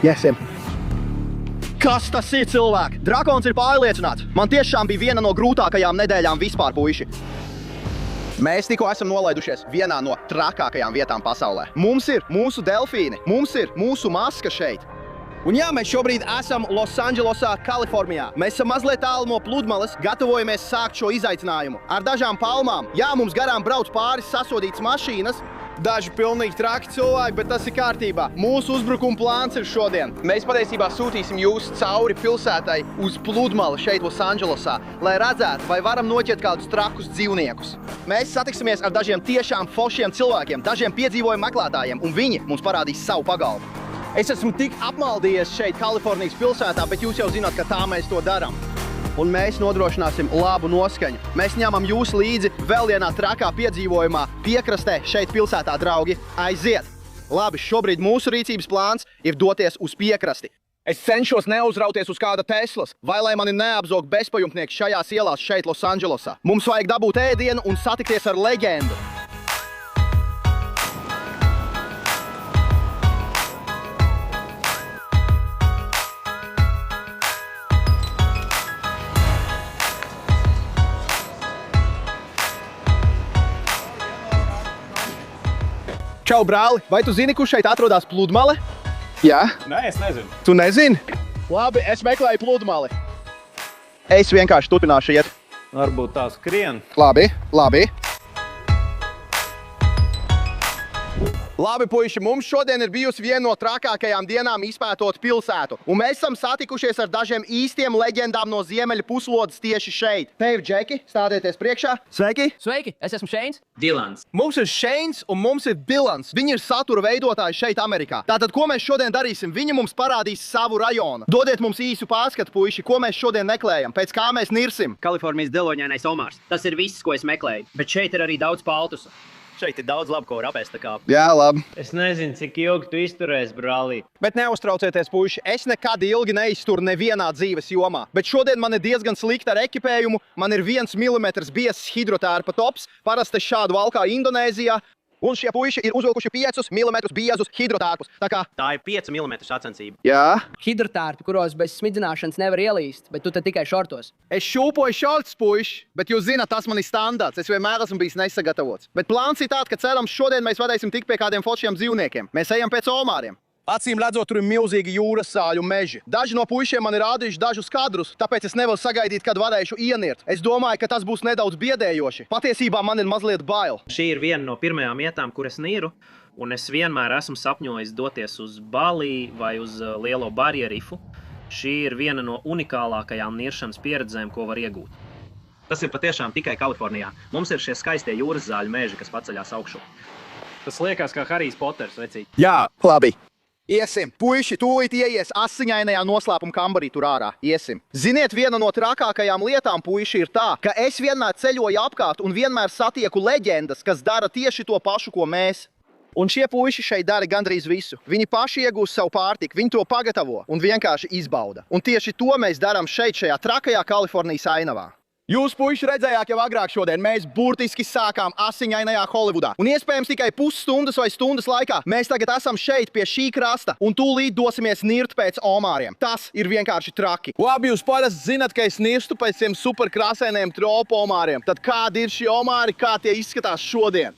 Iesim. Kas tas ir, cilvēki? Drakons ir pārliecināts. Man tiešām bija viena no grūtākajām nedēļām vispār, puiši. Mēs tikko esam nolaidušies vienā no trakākajām vietām pasaulē. Mums ir mūsu delfīni, mums ir mūsu maska šeit. Un jā, mēs šobrīd esam Losandželosā, Kalifornijā. Mēs esam mazliet tālu no pludmales, gatavojamies sākt šo izaicinājumu. Ar dažām palmām. Jā, mums garām brauc pāris sasodītas mašīnas. Daži pilnīgi traki cilvēki, bet tas ir kārtībā. Mūsu uzbrukuma plāns ir šodien. Mēs patiesībā sūtīsim jūs cauri pilsētai uz pludmali šeit Losandželosā, lai redzētu, vai varam noķert kādus trakus dzīvniekus. Mēs satiksimies ar dažiem tiešām foršiem cilvēkiem, dažiem piedzīvojumu meklētājiem, un viņi mums parādīs savu pagalmu. Es esmu tik apmaldījies šeit Kalifornijas pilsētā, bet jūs jau zināt, ka tā mēs to darām. Un mēs nodrošināsim labu noskaņu. Mēs ņemam jūs līdzi vēl vienā trakā piedzīvojumā piekrastē šeit pilsētā, draugi. Aiziet! Labi, šobrīd mūsu rīcības plāns ir doties uz piekrasti. Es cenšos neuzrauties uz kāda Teslas, vai lai mani neapzog bezpajumtnieki šajās ielās šeit Losandželosā. Mums vajag dabūt ēdienu un satikties ar leģendu. Čau, brāli! Vai tu zini, kur šeit atrodas pludmale? Jā? Nē, es nezinu. Tu nezini? Labi, es meklēju pludmali. Es vienkārši turpināšu iet. Varbūt tā skrien. Labi, labi. Labi, puiši, mums šodien ir bijusi viena no trakākajām dienām izpētot pilsētu. Un mēs esam satikušies ar dažiem īstiem leģendām no ziemeļa puslodes tieši šeit. Te ir Džeki, stādieties priekšā. Sveiki! Sveiki, es esmu Šeins. Dilans. Mums ir Šeins un mums ir Dilans. Viņi ir satura veidotāji šeit Amerikā. Tātad, ko mēs šodien darīsim? Viņi mums parādīs savu rajonu. Dodiet mums īsu pārskatu, puiši, ko mēs šodien meklējam, pēc kā mēs nirsim. Kalifornijas deloņainais omārs. Tas ir viss, ko es meklēju. Bet šeit ir arī daudz paltusu. Šeit ir daudz labu, ko var apēst. Jā, labi. Es nezinu, cik ilgi tu izturēsi, brālī. Bet neuztraucieties, puiši, es nekad ilgi neizturu nevienā dzīves jomā. Bet šodien man ir diezgan slikta ar ekipējumu. Man ir 1 mm biezs hidrotērpa tops. Parasti šādu valkā Indonēzijā. Un šie puiši ir uzvilkuši 5 mm biezus hidrotērpus. Tā ir 5 mm sacensība. Jā. Hidrotērpi, kuros bez smidzināšanas nevar ielīst, bet tu te tikai šortos. Es šūpoju šorts, puiši, bet jūs zināt, tas man ir standarts. Es vienmēr esmu bijis nesagatavots. Bet plāns ir tāds, ka cerams šodien mēs varēsim tikt pie kādiem foršiem dzīvniekiem. Mēs ejam pēc omāriem. Acīm redzot, tur ir milzīgi jūras sāļu meži. Daži no puišiem man ir rādījuši dažus kadrus, tāpēc es nevaru sagaidīt, kad varēšu ienirt. Es domāju, ka tas būs nedaudz biedējoši. Patiesībā man ir mazliet bail. Šī ir viena no pirmajām vietām, kur es niru. Un es vienmēr esmu sapņojis doties uz Balī vai uz Lielo barjeru rifu. Šī ir viena no unikālākajām niršanas pieredzēm, ko var iegūt. Tas ir patiešām tikai Kalifornijā. Mums ir šie skaistie jūras zāļu meži, kas paceļās augšu. Tas liekas kā Harijs Poters, vecīt. Jā, labi. Iesim. Puiši, tūlīt ieies asiņainajā noslēpuma kambarī tur ārā. Iesim. Ziniet, viena no trakākajām lietām, puiši, ir tā, ka es vienmēr ceļoju apkārt un vienmēr satieku leģendas, kas dara tieši to pašu, ko mēs. Un šie puiši šeit dara gandrīz visu. Viņi paši iegūst savu pārtiku, viņi to pagatavo un vienkārši izbauda. Un tieši to mēs darām šeit, šajā trakajā Kalifornijas ainavā. Jūs, puiši, redzējāt jau agrāk šodien, mēs burtiski sākām asiņainajā Holivudā. Un iespējams tikai pusstundas vai stundas laikā mēs tagad esam šeit pie šī krasta un tūlīt dosimies nirt pēc omāriem. Tas ir vienkārši traki. Labi, jūs parasti zinat, ka es nirstu pēc tiem superkrāsainiem tropu omāriem. Tad kādi ir šie omāri, kā tie izskatās šodien?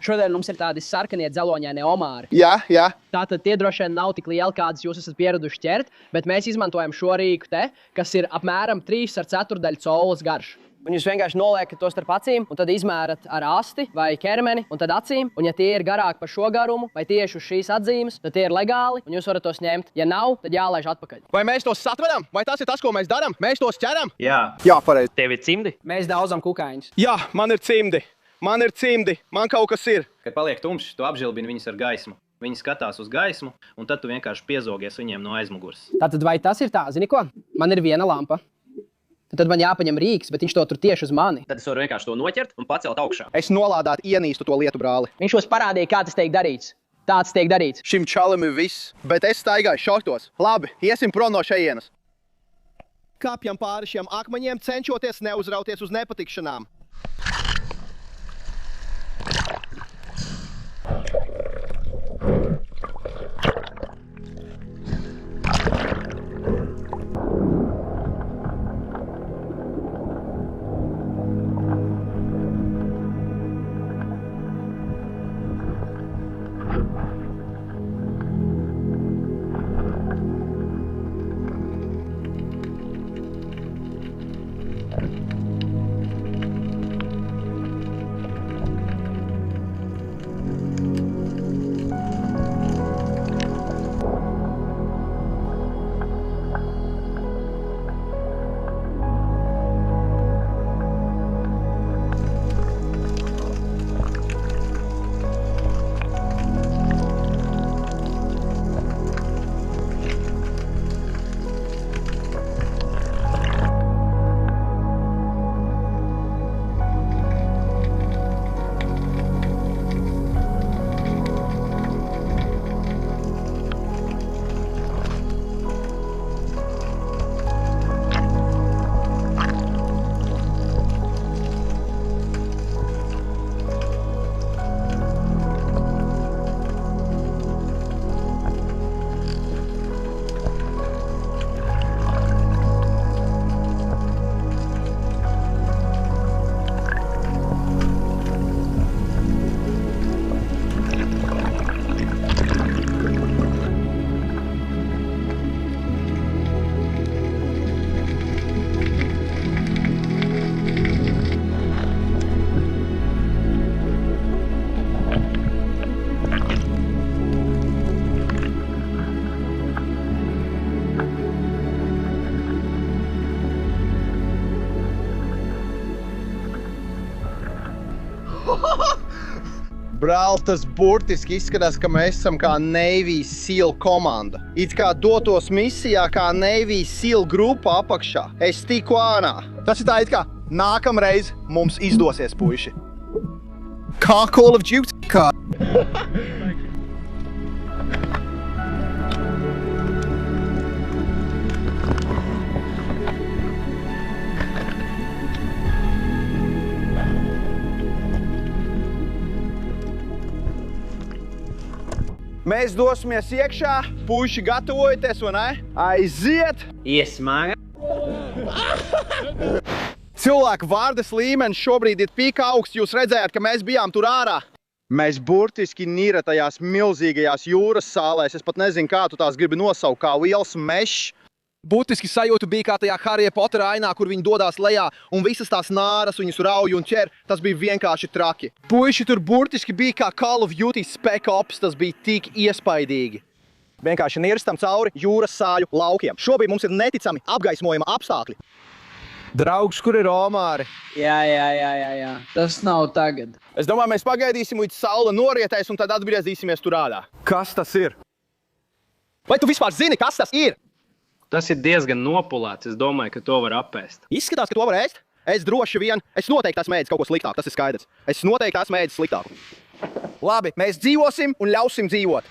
Šodien mums ir tādi sarkanie dzeloņaini omāri. Jā. Tātad tie droši vien nav tik lieli, kādas jūs esat pieraduši ķert, bet mēs izmantojam šo rīku te, kas ir apmēram 3/4 caules garš. Un jūs vienkārši noliekat to starp acīm, un tad izmērat ar asti vai ķermeni, un tad acīm. Un ja tie ir garāki par šo garumu, vai tieši uz šīs atzīmes, tad tie ir legāli, un jūs varat tos ņemt. Ja nav, tad jālaiž atpakaļ. Vai mēs tos satveram? Vai tas ir tas, ko mēs darām? Mēs tos ķeram? Jā. Jā, pareizi. Tev ir cimdi? Mēs daudzam kukaiņus. Jā, man ir cimdi. Man kaut kas ir. Kad paliek tumšs, tu apžilbini viņus ar gaismu. Viņi skatās uz gaismu, un tad tu vienkārši piezogies viņiem no aizmugures. Tātad vai tas ir tā? Zini ko? Man ir viena lampa. Tad man jāpaņem rīks, bet viņš to tur tieši uz mani. Tad es varu vienkārši to noķert un pacelt augšā. Es nolādāt ienīstu to lietu, brāli. Viņš mums parādīja, kā tas tiek darīts. Tāds tiek darīts. Šim čalim ir viss, bet es staigāju šortos. Labi, iesim prom no šejienes. Kāpjam pāri šiem akmeņiem, cenšoties neuzrauties uz nepatikšanām. Brāl, tas burtiski izskatās, ka mēs esam kā Navy SEAL komanda. It kā dotos misijā kā Navy SEAL grupa apakšā. Es tiku ārā. Tas ir tā, it kā nākamreiz mums izdosies, puiši. Kā Call of Duty? Kā? Mēs dosimies iekšā, puiši gatavojieties, vai ne? Aiziet! Iesmāga. Cilvēku vārdas līmenis šobrīd ir tik augsts, jūs redzējāt, ka mēs bijām tur ārā. Mēs burtiski nīra tajās milzīgajās jūras sālēs, es pat nezinu, kā tu tās gribi nosaukt, kā liels mešs. Būtiski sajūta bija kā tajā Harija Potera ainā, kur viņi dodās lejā un visas tās nāras viņus rauj un ķer. Tas bija vienkārši traki. Puiši tur burtiski bija kā Call of Duty Spec Ops, tas bija tik iespaidīgi. Vienkārši nirstam cauri jūras sāļu laukiem. Šobrīd mums ir neticami apgaismojama apstākļi. Draugs, kur ir Omāri? Jā. Tas nav tagad. Es domāju, mēs pagaidīsim, līdz saule norietēs un tad atgriezīsimies tur ārā. Kas tas ir? Vai tu vispār zini, kas tas ir? Tas ir diezgan nopulēts. Es domāju, ka to var apēst. Izskatās, ka to var ēst. Es droši vien, es noteikti esmu ēdis kaut ko sliktāku, tas ir skaidrs. Es noteikti esmu ēdis sliktāku. Labi, mēs dzīvosim un ļausim dzīvot.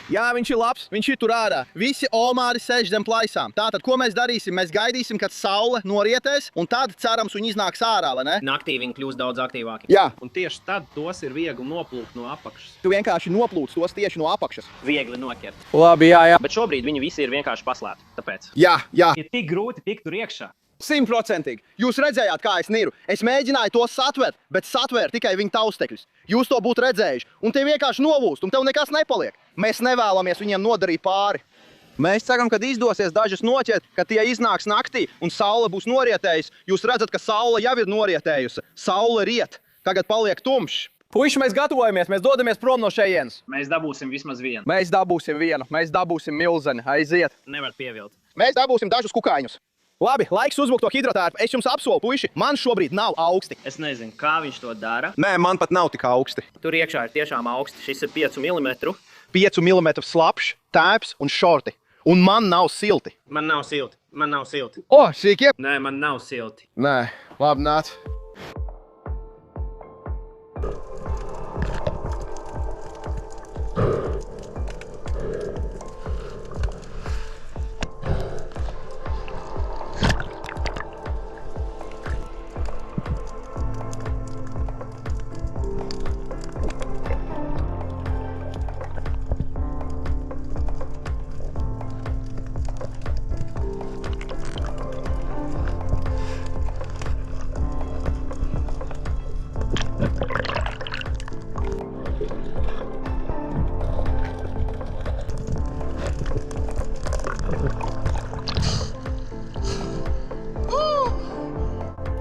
Jā, viņš ir labs, viņš ir tur ārā. Visi Omāri sēž zem plaisām. Tātad, ko mēs darīsim? Mēs gaidīsim, kad saule norietēs, un tad, cerams, viņi iznāks ārā, vai ne? Naktī viņi kļūst daudz aktīvāki. Jā, Un tieši tad tos ir viegli noplūkt no apakšas. tu vienkārši noplūc tos tieši no apakšas. Viegli noķert. Labi, jā. Bet šobrīd viņi visi ir vienkārši paslēpti. Tāpēc. Jā. Ir tik grūti tikt tur iekšā. 100%. Jūs redzējāt, kā es niru. Es mēģināju to satvert, bet satvēru tikai viņa taustekļus. Jūs to būtu redzējuši, un tie vienkārši novūst, un tev nekas nepaliek. Mēs nevēlamies viņiem nodarīt pāri. Mēs ceram, ka izdosies dažus noķert, ka tie iznāks naktī, un saule būs norietējusi. Jūs redzat, ka saule jau ir norietējusi. Saule riet. Tagad paliek tumšs. Puiši, mēs gatavojamies, mēs dodamies prom no šejienes. Mēs dabūsim vismaz vienu. Mēs dabūsim vienu, mēs dabūsim milzeni. Aiziet. Nevar pievilt. Mēs dabūsim dažus kukaiņus. Labi, laiks uzvilkt to hidrotērpu. Es jums apsolu, puiši, man šobrīd nav augsti. Es nezinu, kā viņš to dara. Nē, man pat nav tik augsti. Tur iekšā ir tiešām augsti. Šis ir 5 mm. 5 mm slapjš, tēps un šorti. Un man nav silti. Man nav silti. Man nav silti. O, šīkie? Nē, man nav silti. Nē, labi, nāc.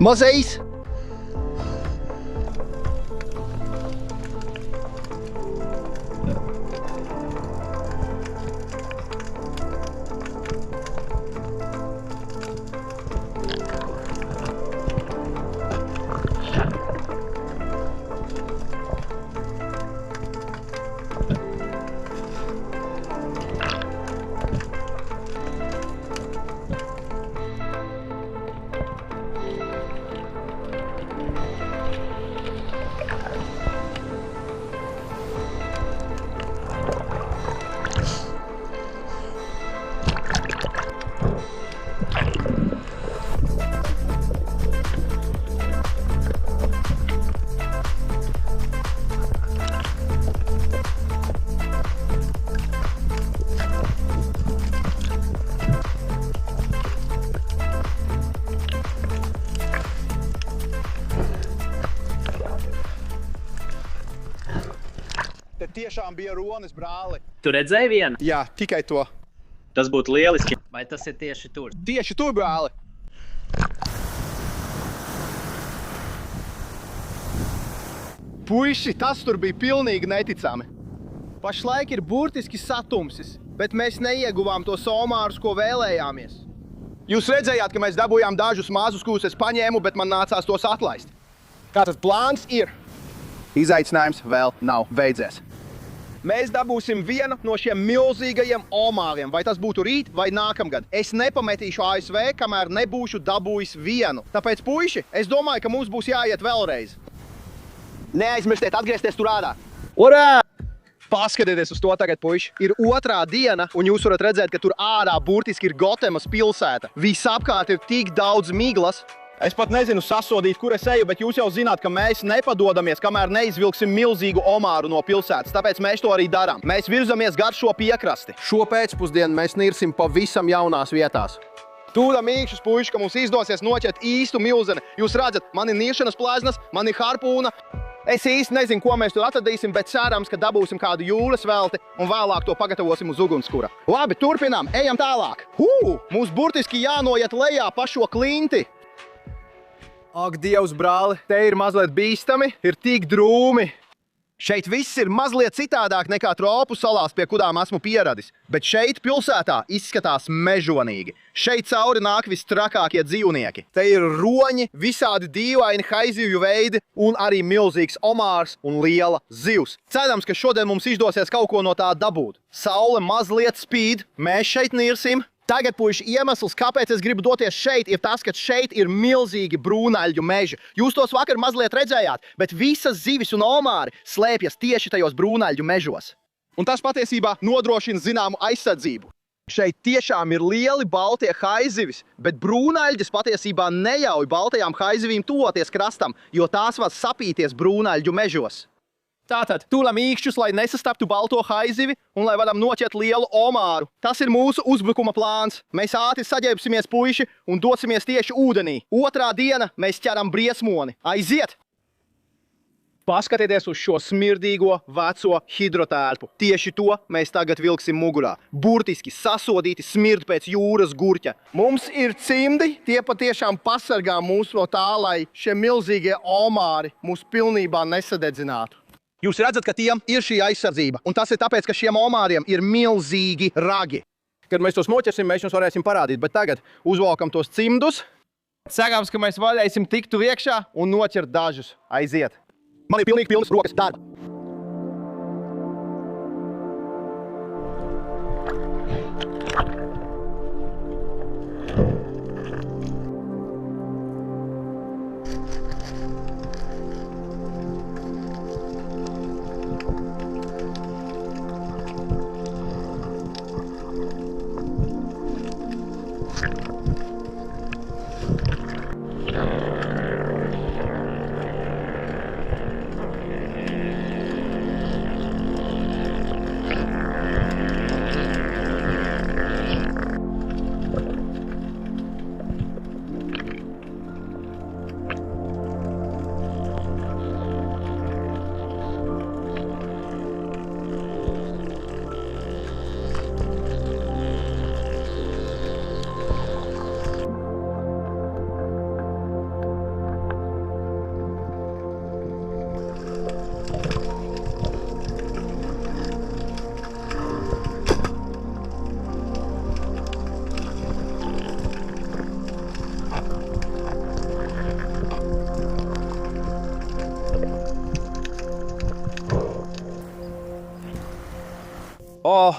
Mazais! Te tiešām bija ronis, brāli. Tu redzēji vienu? Jā, tikai to. Tas būtu lieliski. Vai tas ir tieši tur? Tieši tu, brāli. Puiši, tas tur bija pilnīgi neticami. Pašlaik ir burtiski satumsis, bet mēs neieguvām tos omārus, ko vēlējāmies. Jūs redzējāt, ka mēs dabūjām dažus mazus, kurus es paņēmu, bet man nācās tos atlaist. Kā tas plāns ir? Izaicinājums vēl nav beidzies. Mēs dabūsim vienu no šiem milzīgajiem omāriem, vai tas būtu rīt vai nākamgad. Es nepametīšu ASV, kamēr nebūšu dabūjis vienu. Tāpēc, puiši, es domāju, ka mums būs jāiet vēlreiz. Neaizmirstiet atgriezties tur ārā. Urā! Paskatieties uz to tagad, puiši. Ir otrā diena, un jūs varat redzēt, ka tur ārā burtiski ir Gotemas pilsēta. Visapkārt ir tik daudz miglas. Es pat nezinu sasodīt, kur es eju, bet jūs jau zināt, ka mēs nepadodamies, kamēr neizvilksim milzīgu omāru no pilsētas. Tāpēc mēs to arī darām. Mēs virzamies gar šo piekrasti. Šo pēcpusdienu mēs nirsim pavisam jaunās vietās. Tūda mīkšus, puiši, ka mums izdosies noķert īstu milzeni. Jūs redzat, man ir niršanas plēznas, man ir harpūna. Es īsti nezinu, ko mēs tur atradīsim, bet cerams, ka dabūsim kādu jūras velti un vēlāk to pagatavosim uz ugunskura. Labi, turpinām, ejam tālāk. Mums burtiski jānoiet lejā pa šo klinti. Ak, Dievs, brāli, te ir mazliet bīstami, ir tik drūmi. Šeit viss ir mazliet citādāk nekā tropu salās, pie kurām esmu pieradis. Bet šeit pilsētā izskatās mežonīgi. Šeit cauri nāk vistrakākie dzīvnieki. Te ir roņi, visādi dīvaini haizivju veidi un arī milzīgs omārs un liela zivs. Cerams, ka šodien mums izdosies kaut ko no tā dabūt. Saule mazliet spīd, mēs šeit nirsim. Tagad, puiši, iemesls, kāpēc es gribu doties šeit, ir tas, ka šeit ir milzīgi brūnaļu meži. Jūs tos vakar mazliet redzējāt, bet visas zivis un omāri slēpjas tieši tajos brūnaļu mežos. Un tas patiesībā nodrošina zināmu aizsardzību. Šeit tiešām ir lieli baltie haizivis, bet brūnaļģis patiesībā neļauj baltajām haizivīm tuvoties krastam, jo tās var sapīties brūnaļģu mežos. Tātad, tūlam īkšķus, lai nesastaptu balto haizivi un lai varam noķert lielu omāru. Tas ir mūsu uzbrukuma plāns. Mēs ātri saģērbsimies, puiši, un dosimies tieši ūdenī. Otrā diena mēs ķeram briesmoni. Aiziet! Paskatieties uz šo smirdīgo veco hidrotērpu. Tieši to mēs tagad vilksim mugurā. Burtiski sasodīti smird pēc jūras gurķa. Mums ir cimdi, tie patiešām pasargā mūs no tā, lai šie milzīgie omāri mūs pilnībā nesadedzinātu. Jūs redzat, ka tiem ir šī aizsardzība, un tas ir tāpēc, ka šiem omāriem ir milzīgi ragi. Kad mēs tos noķersim, mēs jums varēsim parādīt, bet tagad uzvalkam tos cimdus. Cerams, ka mēs varēsim tikt tur iekšā un noķert dažus. Aiziet! Man ir pilnīgi pilnas rokas darba.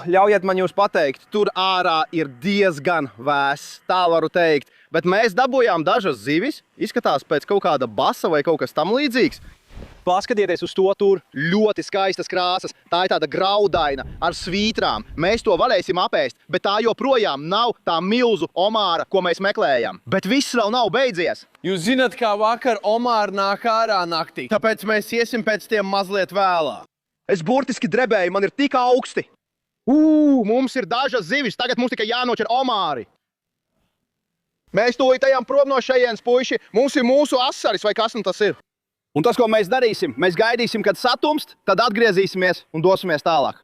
Ļaujiet man jūs pateikt, tur ārā ir diezgan vēss, tā varu teikt. Bet mēs dabūjām dažas zivis, izskatās pēc kaut kāda basa vai kaut kas tam līdzīgs. Paskatieties uz to tur, ļoti skaistas krāsas, tā ir tāda graudaina ar svītrām. Mēs to varēsim apēst, bet tā joprojām nav tā milzu omāra, ko mēs meklējam. Bet viss vēl nav beidzies. Jūs zināt, kā vakar omāri nāk ārā naktī. Tāpēc mēs iesim pēc tiem mazliet vēlāk. Es burtiski drebēju, man ir tik augsti. Mums ir dažas zivis, tagad mums tikai jānoķer omāri. Mēs tūlīt ejam prom no šejienes, puiši. Mums ir mūsu asaris, vai kas nu tas ir? Un tas, ko mēs darīsim, mēs gaidīsim, kad satumst, tad atgriezīsimies un dosimies tālāk.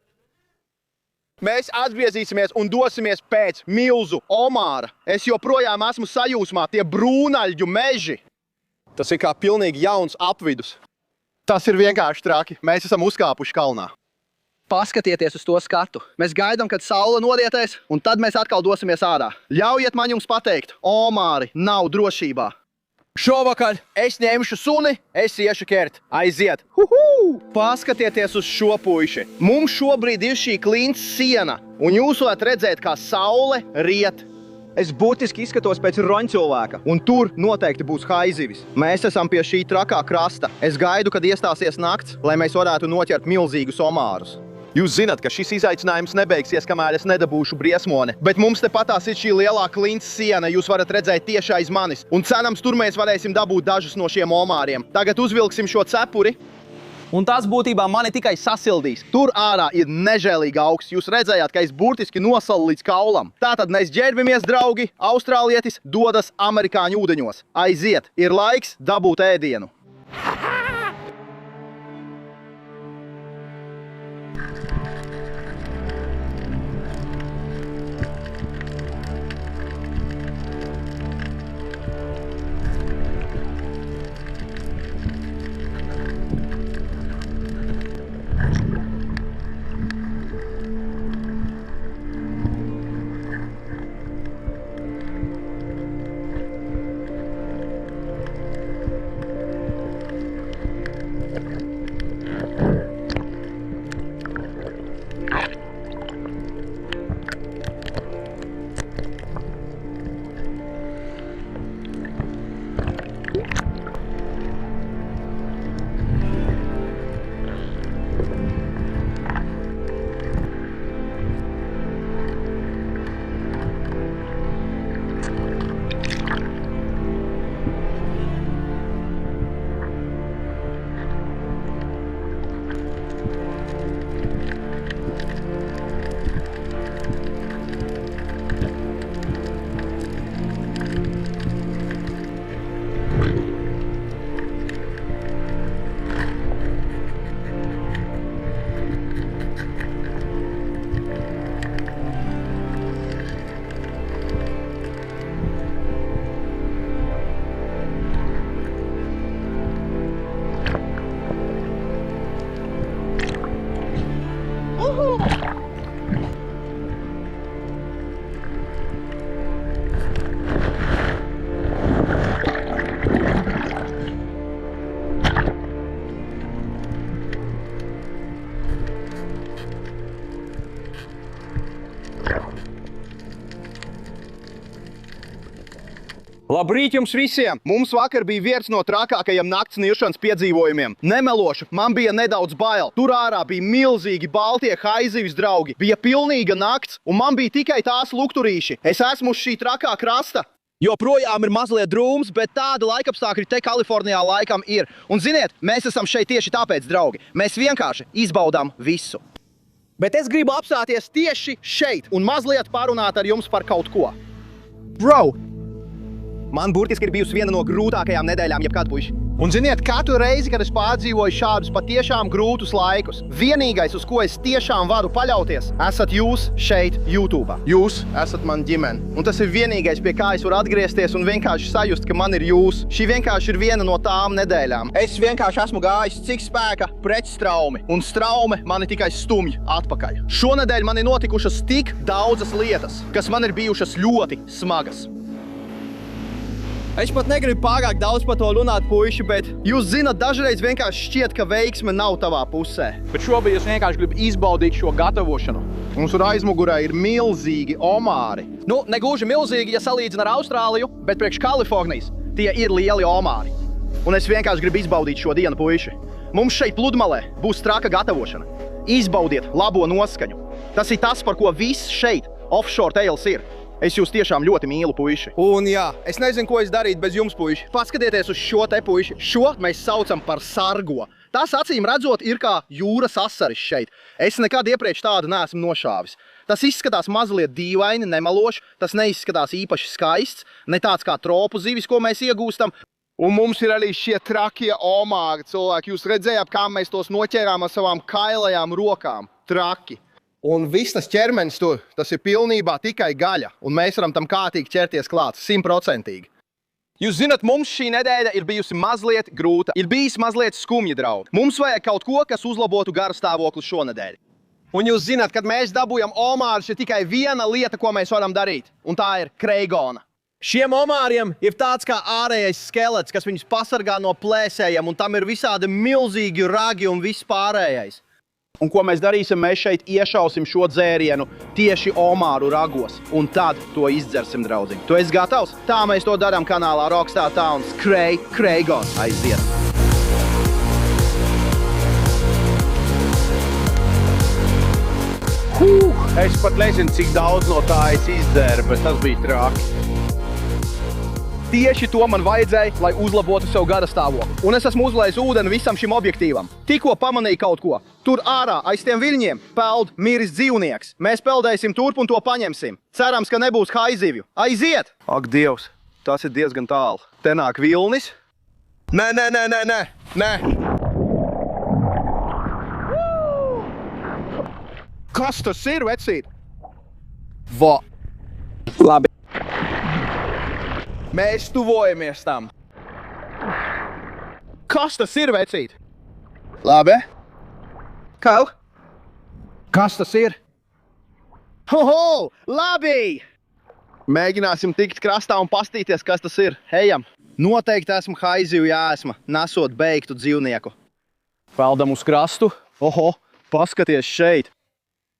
Mēs atgriezīsimies un dosimies pēc milzu omāra. Es joprojām esmu sajūsmā, tie brūnaļģu meži. Tas ir kā pilnīgi jauns apvidus. Tas ir vienkārši traki. Mēs esam uzkāpuši kalnā. Paskatieties uz to skatu. Mēs gaidām, kad saule norietēs, un tad mēs atkal dosimies ārā. Ļaujiet man jums pateikt, omāri nav drošībā. Šovakar Es ņemšu suni, es iešu ķert. Aiziet! Paskatieties uz šo puiši. Mums šobrīd ir šī klints siena, un jūs varat redzēt, kā saule riet. Es būtiski izskatos pēc roņcilvēka, un tur noteikti būs haizivis. Mēs esam pie šī trakā krasta. Es gaidu, kad iestāsies nakts, lai mēs varētu noķert milzīgus omārus. Jūs zināt, ka šis izaicinājums nebeigsies, kamēr es nedabūšu briesmoni. Bet mums tepatās ir šī lielā klints siena, jūs varat redzēt tieši aiz manis. Un cerams, tur mēs varēsim dabūt dažus no šiem omāriem. Tagad uzvilksim šo cepuri. Un tas būtībā mani tikai sasildīs. Tur ārā ir nežēlīgi augsts. Jūs redzējāt, ka es burtiski nosalu līdz kaulam. Tātad mēs ģērbamies, draugi. Austrālietis dodas amerikāņu ūdeņos. Aiziet, ir laiks dabūt ēdienu. Labrīt jums visiem! Mums vakar bija viens no trakākajiem nakts niršanas piedzīvojumiem. Nemelošu, man bija nedaudz bail. Tur ārā bija milzīgi baltie haizivis draugi. Bija pilnīga nakts, un man bija tikai tās lukturīši. Es esmu uz šī trakā krasta. Joprojām ir mazliet drūms, bet tāda laikapstākļi te Kalifornijā laikam ir. Un ziniet, mēs esam šeit tieši tāpēc, draugi. Mēs vienkārši izbaudām visu. Bet es gribu apstāties tieši šeit un mazliet parunāt ar jums par kaut ko. Bro! Man burtiski ir bijusi viena no grūtākajām nedēļām jebkad, puiši. Un ziniet, katru reizi, kad es pārdzīvoju šādus patiešām grūtus laikus, vienīgais, uz ko es tiešām varu paļauties, esat jūs šeit YouTube. Jūs esat man ģimene. Un tas ir vienīgais, pie kā es varu atgriezties un vienkārši sajust, ka man ir jūs. Šī vienkārši ir viena no tām nedēļām. Es vienkārši esmu gājis cik spēka pret straumi, un straume mani tikai stumj atpakaļ. Šonedēļ man ir notikušas tik daudzas lietas, kas man ir bijušas ļoti smagas. Es pat negribu pārāk daudz par to runāt, puiši, bet jūs zināt, dažreiz vienkārši šķiet, ka veiksme nav tavā pusē. Bet šobrīd es vienkārši gribu izbaudīt šo gatavošanu. Mums aizmugurē ir milzīgi omāri. Nu, negluži milzīgi, ja salīdzina ar Austrāliju, bet priekš Kalifornijas tie ir lieli omāri. Un es vienkārši gribu izbaudīt šo dienu, puiši. Mums šeit pludmalē būs traka gatavošana. Izbaudiet labo noskaņu. Tas ir tas, par ko viss šeit offshore tales ir. Es jūs tiešām ļoti mīlu, puiši. Un jā, es nezinu, ko es darītu bez jums, puiši. Paskatieties uz šo te, puiši. Šo mēs saucam par sargo. Tas, acīm redzot, ir kā jūras asaris šeit. Es nekad iepriekš tādu neesmu nošāvis. Tas izskatās mazliet dīvaini, nemeloši. Tas neizskatās īpaši skaists. Ne tāds kā tropu zivis, ko mēs iegūstam. Un mums ir arī šie trakie omāri, cilvēki. Jūs redzējāt, kā mēs tos noķērām ar savām kailajām rokām. Traki. Un viss tas ķermenis tur, tas ir pilnībā tikai gaļa, un mēs varam tam kārtīgi ķerties klāt, 100%. Jūs zināt, mums šī nedēļa ir bijusi mazliet grūta, ir bijis mazliet skumji, draugi. Mums vajag kaut ko, kas uzlabotu garu stāvokli šonedēļ. Un jūs zināt, kad mēs dabūjam omārus, ir tikai viena lieta, ko mēs varam darīt, un tā ir kreigona. Šiem omāriem ir tāds kā ārējais skelets, kas viņus pasargā no plēsējiem, un tam ir visādi milzīgi ragi un viss pārējais. Un ko mēs darīsim? Mēs šeit iešausim šo dzērienu tieši omāru ragos, un tad to izdzersim, draudziņ. Tu esi gatavs? Tā mēs to darām kanālā Rockstar Towns. Kreigos aiziet! Es pat nezinu, cik daudz no tā es izdzēru, bet tas bija traki. Tieši to man vajadzēja, lai uzlabotu sev gada stāvokli. Un es esmu uzliejis ūdeni visam šim objektīvam. Tikko pamanīju kaut ko. Tur ārā, aiz tiem viļņiem, peld miris dzīvnieks. Mēs peldēsim turp un to paņemsim. Cerams, ka nebūs haizivju. Aiziet! Ak, Dievs, tas ir diezgan tālu. Te nāk vilnis. Nē. Kas tas ir, vecīt? Va. Labi. Mēs tuvojamies tam. Kas tas ir, vecīt? Labi. Kau? Kas tas ir? Hoho, labi! Mēģināsim tikt krastā un pastīties, kas tas ir. Ejam. Noteikti esmu haizivju jāesma, nesot beigtu dzīvnieku. Peldam uz krastu. Oho, paskaties šeit.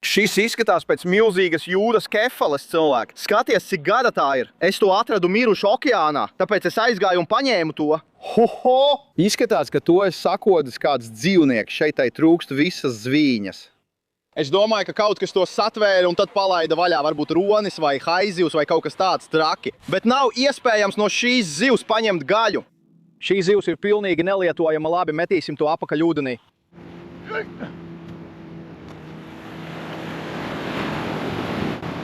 Šis izskatās pēc milzīgas jūras kefalas, cilvēki. Skaties, cik gada tā ir. Es to atradu mirušu okeānā, tāpēc es aizgāju un paņēmu to. Hoho! Izskatās, ka to es sakodis kāds dzīvnieks. Šeit tai trūkst visas zvīņas. Es domāju, ka kaut kas to satvēra un tad palaida vaļā. Varbūt ronis vai haizivs vai kaut kas tāds traki. Bet nav iespējams no šīs zivs paņemt gaļu. Šī zivs ir pilnīgi nelietojama. Labi, metīsim to apakaļ ūdenī.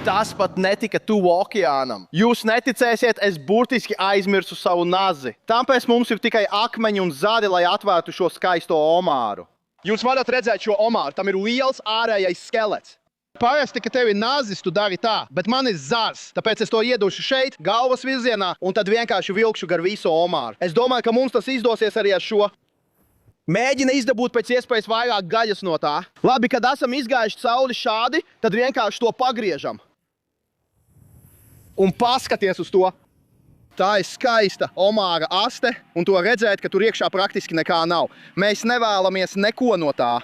Tas pat netika tuvu okeānam. Jūs neticēsiet, es burtiski aizmirsu savu nazi. Tāpēc mums ir tikai akmeņi un zadi, lai atvērtu šo skaisto omāru. Jūs varat redzēt šo omāru, tam ir liels ārējais skelets. Parasti, ka tev ir nazis, tu dari tā, bet man ir zars. Tāpēc es to iedošu šeit, galvas virzienā, un tad vienkārši vilkšu gar visu omāru. Es domāju, ka mums tas izdosies arī ar šo. Mēģina izdabūt pēc iespējas vairāk gaļas no tā. Labi, kad esam izgājuši cauri šādi, tad vienkārši to pagriežam. Un paskaties uz to. Tā ir skaista omāra aste, un to redzēt, ka tur iekšā praktiski nekā nav. Mēs nevēlamies neko no tā.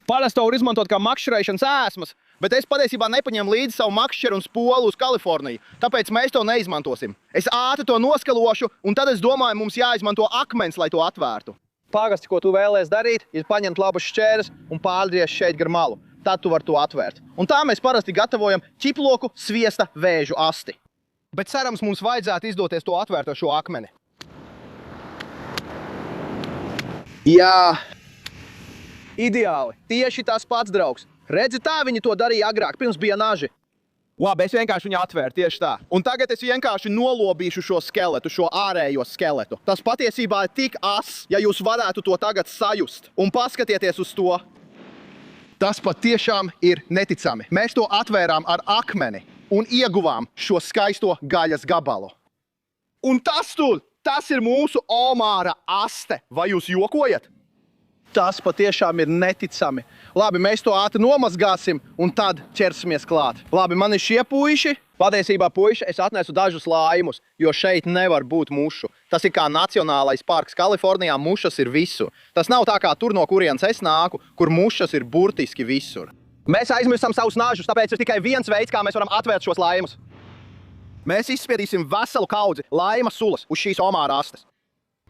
Parasti to var izmantot kā makšķerēšanas ēsmas, bet es patiesībā nepaņemu līdzi savu makšķeru un spolu uz Kaliforniju, tāpēc mēs to neizmantosim. Es ātri to noskalošu, un tad es domāju, mums jāizmanto akmens, lai to atvērtu. Parasti, ko tu vēlies darīt, ir paņemt labus šķēres un pārgriezt šeit gar malu. Tad tu vari to atvērt. Un tā mēs parasti gatavojam ķiploku sviesta vēžu asti. Bet cerams, mums vajadzētu izdoties to atvērt ar šo akmeni. Jā, ideāli. Tieši tas pats, draugs. Redzi, tā viņi to darīja agrāk, pirms bija naži. Labi, es vienkārši viņu atvēru tieši tā. Un tagad es vienkārši nolobīšu šo skeletu, šo ārējo skeletu. Tas patiesībā ir tik as, ja jūs varētu to tagad sajust. Un paskatieties uz to. Tas patiešām ir neticami. Mēs to atvērām ar akmeni un ieguvām šo skaisto gaļas gabalu. Un tas ir mūsu omāra aste. Vai jūs jokojat? Tas patiešām ir neticami. Labi, mēs to ātri nomazgāsim un tad ķersimies klāt. Labi, man ir šie puiši. Patiesībā, puiši, es atnesu dažus laimus, jo šeit nevar būt mušu. Tas ir kā nacionālais parks Kalifornijā, mušas ir visur. Tas nav tā kā tur, no kurienes es nāku, kur mušas ir burtiski visur. Mēs aizmirstam savus nažus, tāpēc ir tikai viens veids, kā mēs varam atvērt šos laimus. Mēs izspiedīsim veselu kaudzi laimas sulas uz šīs omāra astes.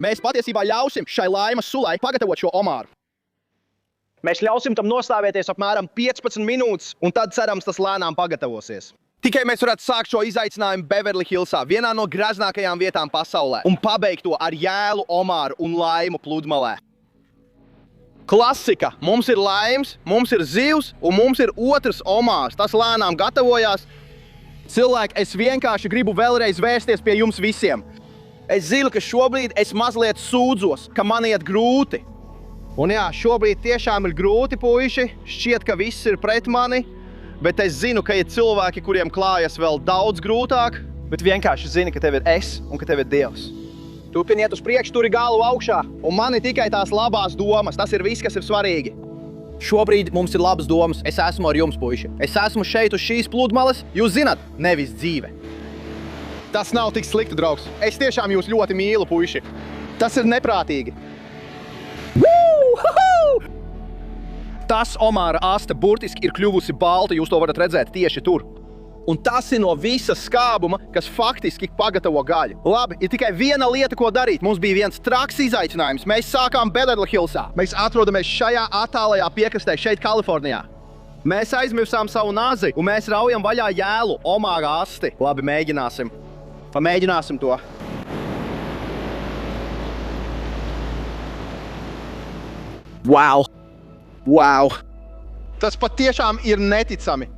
Mēs patiesībā ļausim šai laimas sulai pagatavot šo omāru. Mēs ļausim tam nostāvēties apmēram 15 minūtes, un tad cerams tas lēnām pagatavosies. Tikai mēs varētu sākt šo izaicinājumu Beverly Hillsā, vienā no graznākajām vietām pasaulē, un pabeigt to ar jēlu omāru un laimu pludmalē. Klasika. Mums ir laims, mums ir zivs, un mums ir otrs omārs. Tas lēnām gatavojās. Cilvēki, es vienkārši gribu vēlreiz vērsties pie jums visiem. Es zinu, ka šobrīd es mazliet sūdzos, ka man iet grūti. Un jā, šobrīd tiešām ir grūti, puiši. Šķiet, ka viss ir pret mani. Bet es zinu, ka ir cilvēki, kuriem klājas vēl daudz grūtāk. Bet vienkārši zini, ka tev ir es un ka tev ir Dievs. Turpiniet uz priekšu, turi galvu augšā. Un man ir tikai tās labās domas. Tas ir viss, kas ir svarīgi. Šobrīd mums ir labas domas. Es esmu ar jums, puiši. Es esmu šeit uz šīs pludmales. Jūs zināt, nevis dzīve. Tas nav tik slikti, draugs. Es tiešām jūs ļoti mīlu, puiši. Tas ir neprātīgi. Tas Omāra aste burtiski ir kļuvusi balta, jūs to varat redzēt tieši tur. Un tas ir no visa skābuma, kas faktiski pagatavo gaļu. Labi, ir tikai viena lieta, ko darīt. Mums bija viens traks izaicinājums. Mēs sākām Beverly Hillsā. Mēs atrodamies šajā attālajā piekrastē, šeit Kalifornijā. Mēs aizmirsām savu nazi, un mēs raujam vaļā jēlu Omāra asti. Labi, mēģināsim. Pamēģināsim to. Wow! Wow! Tas patiešām ir neticami.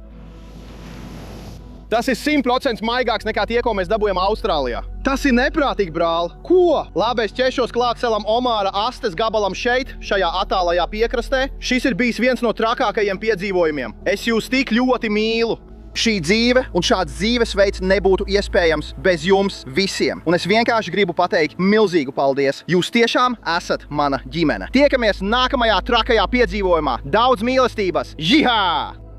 Tas ir 100% maigāks nekā tie, ko mēs dabūjam Austrālijā. Tas ir neprātīgi, brāl. Ko? Labi, es ķešos klāt savam Omāra astes gabalam šeit, šajā attālajā piekrastē. Šis ir bijis viens no trakākajiem piedzīvojumiem. Es jūs tik ļoti mīlu. Šī dzīve un šāds dzīvesveids nebūtu iespējams bez jums visiem. Un es vienkārši gribu pateikt milzīgu paldies. Jūs tiešām esat mana ģimene. Tiekamies nākamajā trakajā piedzīvojumā. Daudz mīlestības! Jihā!